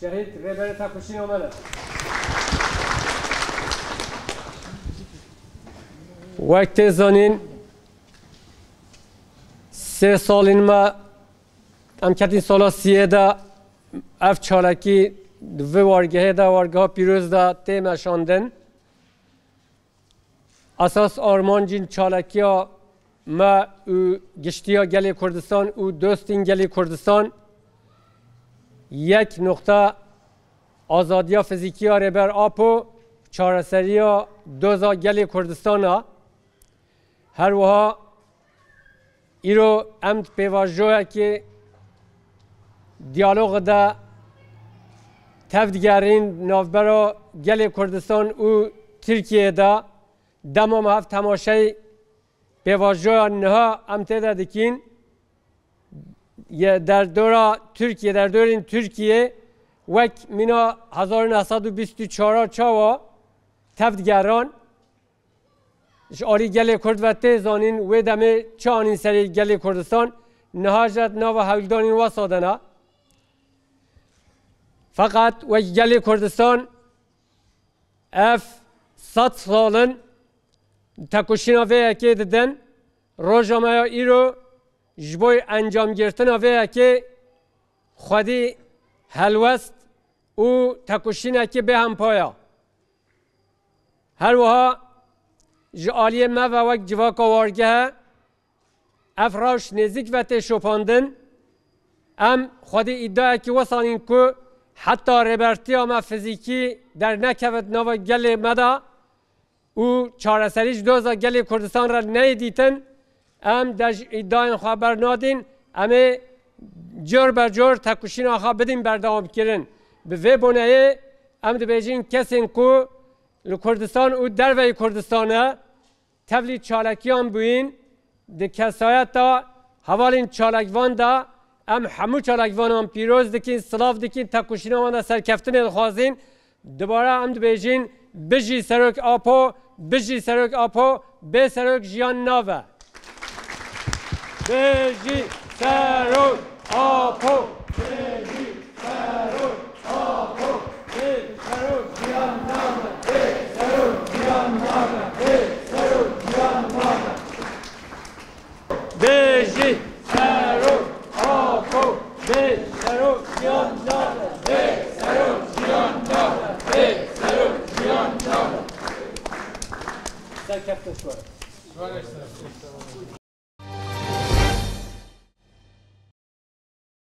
شهید رهبر تکوشین آمده. وقت زنین 3 سالین ما ام کتین سالا 13 اف چالکی دو وارگه دا وارگه پیروز دا تیم شاندن اساس آرمان جین چالکی ها ما او گشتی ها گلی کردستان او دوستین گلی کردستان یک نقطه آزادی ها فیزیکی ها ربر آپو چارسری ها دوزا گلی کردستان ها هر وها ایرو امت پیواجوه که دیالوگ دا تفدگرین نافبرا گلی کردستان او ترکیه دا دمام هفت تماشای پیواجوه نها امتده دکین در دورا ترکیه در دورین ترکیه وک مینا 1924 چاوا تفدگران آری گلی کرد و تیزانین و دمه چانین سری گلی کردستان نهاجت ناو هولدانین و سادنا فقط و گلی کردستان اف 100 سالن تکوشینا وی که ددن روزنامه ایرو جبوی انجام گرفتن وی که خودی هلوست او تکوشینا که به هم پایا هر وها جالی ما و وقت جواک وارگه افراش نزدیک و تشوپاندن ام خودی ادعا که وصلین که حتی ربرتی ما فیزیکی در نکوت نو گل مدا او چارسریش دوزا گل کردستان را نیدیتن ام در ادعای خبر نادین ام جور بر جور تکوشین آخا بدین بردام کردن به وی بونه ام در بیجین کسین که کردستان او در وی کردستانه تولید چالکیان بوین ده کسایت دا حوالین چالکوان دا ام همو چالکوان هم پیروز دکین سلاف دکین تکوشین آمانده سرکفتن خوازین دوباره ام دو بیجین بجی سرک آپو بجی سرک آپو به سرک جیان ناوه بجی سرک آپو بجی سرک آپو به سرک جیان ناوه به سرک جیان ناوه بجی سرک آپو به سرک جیان ناوه به سرک جیان ناوه به سرک جیان ناوه سرکفت شوره